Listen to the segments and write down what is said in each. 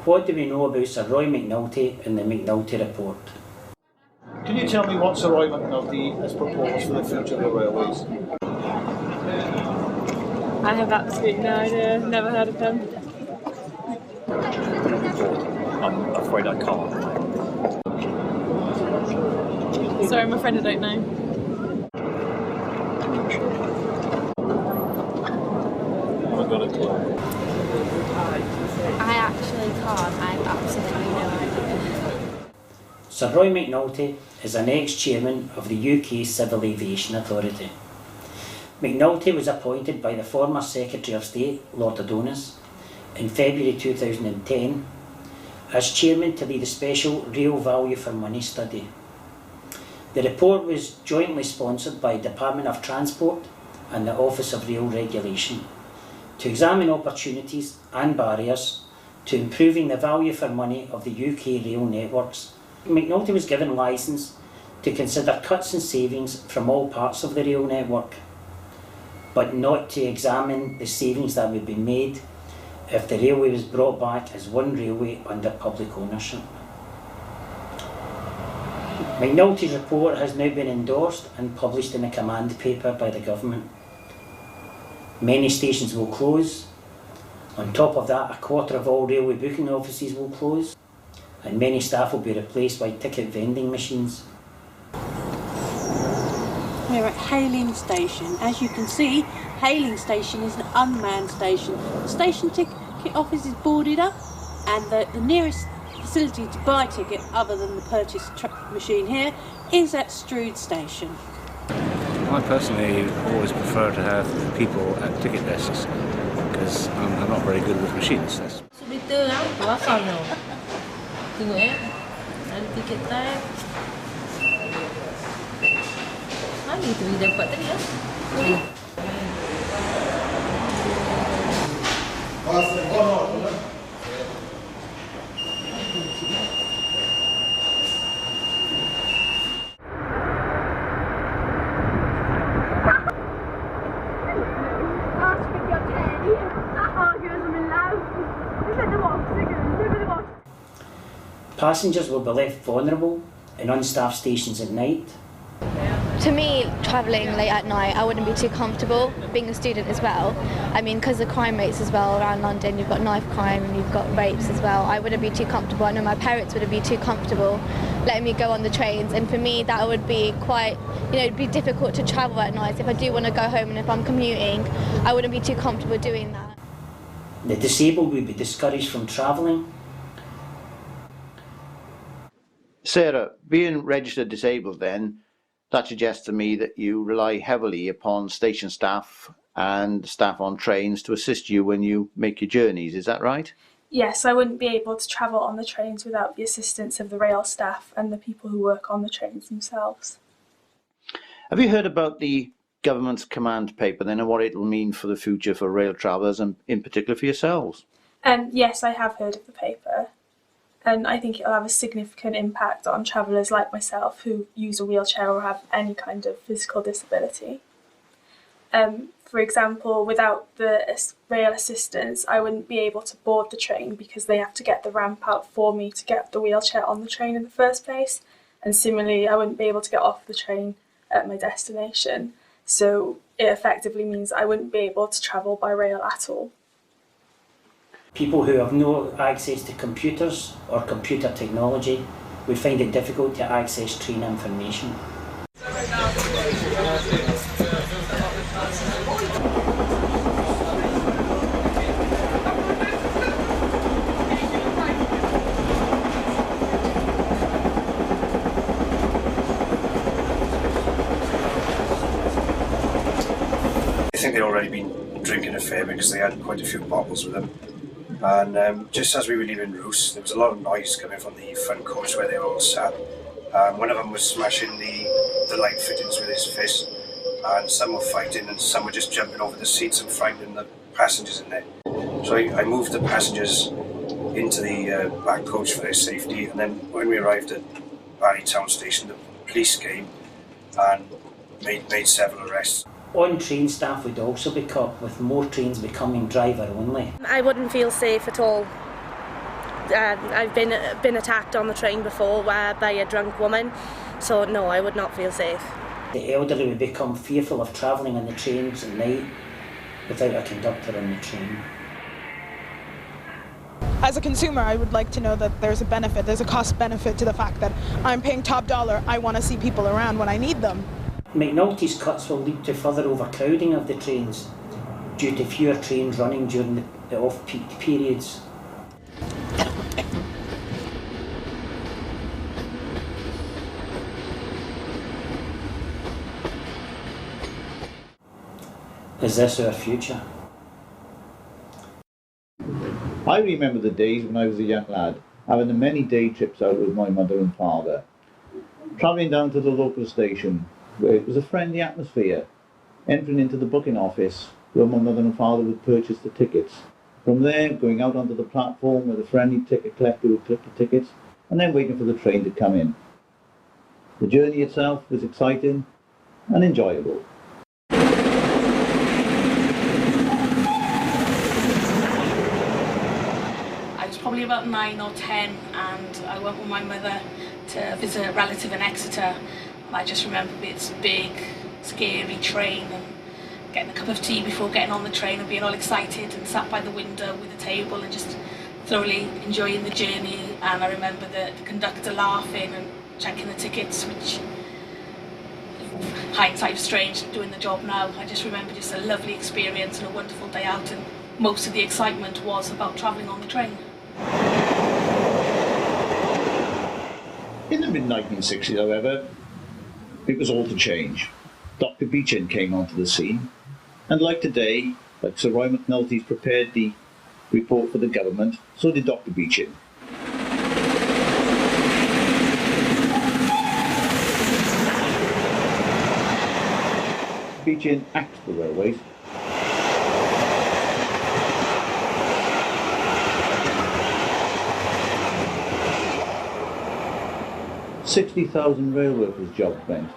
What do we know about Sir Roy McNulty and the McNulty Report? Can you tell me what Sir Roy McNulty has proposed for the future of the railways? I have absolutely no idea, never heard of him. I'm afraid I can't. Sorry, I'm afraid I don't know. I've got a clue. I actually can't. I have absolutely no idea. Sir Roy McNulty is an ex-chairman of the UK Civil Aviation Authority. McNulty was appointed by the former Secretary of State, Lord Adonis, in February 2010 as chairman to lead a special Rail Value for Money study. The report was jointly sponsored by Department of Transport and the Office of Rail Regulation to examine opportunities and barriers to improving the value for money of the UK rail networks. McNulty was given licence to consider cuts and savings from all parts of the rail network, but not to examine the savings that would be made if the railway was brought back as one railway under public ownership. McNulty's report has now been endorsed and published in a command paper by the government. Many stations will close. On top of that, a quarter of all railway booking offices will close, and many staff will be replaced by ticket vending machines. We're at Hayling Station. As you can see, Hayling Station is an unmanned station. The station ticket office is boarded up, and the nearest facility to buy a ticket, other than the purchase machine here, is at Strood Station. I personally always prefer to have people at ticket desks because I'm not very good with machines. Subiter lah, berapa no? Tengok ada tiket type. Mana itu dia dapat tadi ya? Passengers will be left vulnerable in unstaffed stations at night. To me, travelling late at night, I wouldn't be too comfortable, being a student as well. I mean, because of crime rates as well around London, you've got knife crime and you've got rapes as well. I wouldn't be too comfortable. I know my parents wouldn't be too comfortable letting me go on the trains, and for me that would be quite, it'd be difficult to travel at night. If I do want to go home and if I'm commuting, I wouldn't be too comfortable doing that. The disabled will be discouraged from travelling. Sarah, being registered disabled then, that suggests to me that you rely heavily upon station staff and staff on trains to assist you when you make your journeys, is that right? Yes, I wouldn't be able to travel on the trains without the assistance of the rail staff and the people who work on the trains themselves. Have you heard about the government's command paper then and what it will mean for the future for rail travellers and in particular for yourselves? Yes, I have heard of the paper. And I think it'll have a significant impact on travellers like myself who use a wheelchair or have any kind of physical disability. For example, without the rail assistance, I wouldn't be able to board the train because they have to get the ramp out for me to get the wheelchair on the train in the first place. And similarly, I wouldn't be able to get off the train at my destination. So it effectively means I wouldn't be able to travel by rail at all. People who have no access to computers or computer technology would find it difficult to access train information. I think they'd already been drinking a fair bit because they had quite a few bottles with them. And just as we were leaving Roos, there was a lot of noise coming from the front coach where they were all sat. One of them was smashing the light fittings with his fist, and some were fighting and some were just jumping over the seats and frightening the passengers in there. So I moved the passengers into the back coach for their safety, and then when we arrived at Barry Town Station, the police came and made several arrests. On-train staff would also be cut, with more trains becoming driver-only. I wouldn't feel safe at all. I've been attacked on the train before by a drunk woman, so no, I would not feel safe. The elderly would become fearful of travelling on the trains at night without a conductor on the train. As a consumer, I would like to know that there's a benefit, there's a cost benefit to the fact that I'm paying top dollar, I want to see people around when I need them. McNulty's cuts will lead to further overcrowding of the trains due to fewer trains running during the off-peak periods. Is this our future? I remember the days when I was a young lad, having the many day trips out with my mother and father, travelling down to the local station where it was a friendly atmosphere, entering into the booking office where my mother and father would purchase the tickets. From there, going out onto the platform where the friendly ticket collector would collect the tickets, and then waiting for the train to come in. The journey itself was exciting and enjoyable. Probably about 9 or 10, and I went with my mother to visit a relative in Exeter, and I just remember this big scary train and getting a cup of tea before getting on the train and being all excited and sat by the window with a table and just thoroughly enjoying the journey. And I remember the conductor laughing and checking the tickets, which hindsight is strange doing the job now. I just remember just a lovely experience and a wonderful day out, and most of the excitement was about travelling on the train. In the mid-1960s, however, it was all to change. Dr. Beechin came onto the scene, and like today, like Sir Roy McNulty's prepared the report for the government, so did Dr. Beechin. Beechin axed the railways. $60,000 rail workers' jobs went.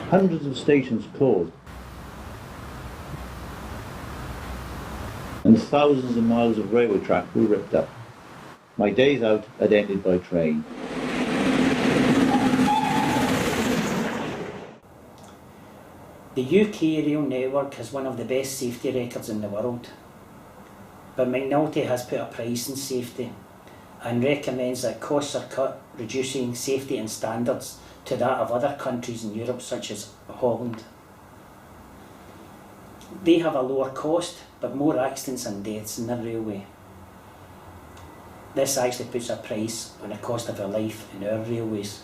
Hundreds of stations closed. And thousands of miles of railway track were ripped up. My days out had ended by train. The UK rail network has one of the best safety records in the world. But McNulty has put a price on safety and recommends that costs are cut, reducing safety and standards to that of other countries in Europe such as Holland. They have a lower cost but more accidents and deaths in their railway. This actually puts a price on the cost of a life in our railways.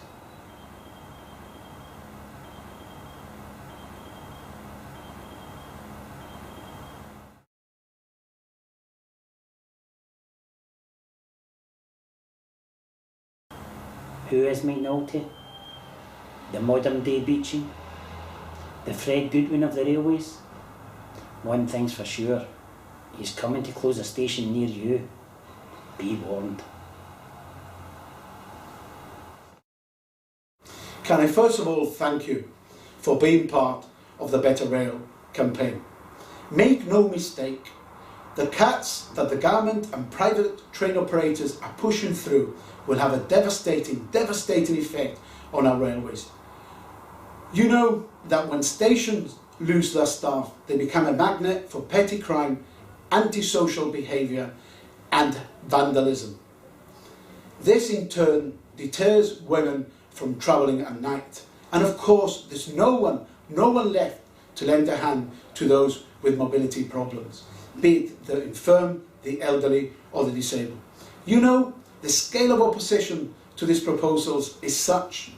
Who is McNulty? The modern day Beechin? The Fred Goodwin of the railways? One thing's for sure, he's coming to close a station near you. Be warned. Can I first of all thank you for being part of the Better Rail campaign. Make no mistake, the cuts that the government and private train operators are pushing through will have a devastating effect on our railways. You know that when stations lose their staff, they become a magnet for petty crime, antisocial behaviour and vandalism. This in turn deters women from travelling at night. And of course, there's no one left to lend a hand to those with mobility problems, be it the infirm, the elderly or the disabled. You know, the scale of opposition to these proposals is such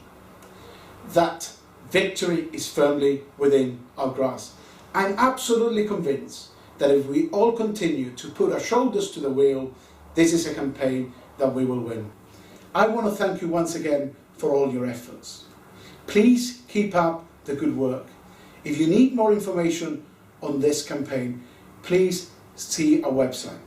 that victory is firmly within our grasp. I'm absolutely convinced that if we all continue to put our shoulders to the wheel, this is a campaign that we will win. I want to thank you once again for all your efforts. Please keep up the good work. If you need more information on this campaign, please see our website.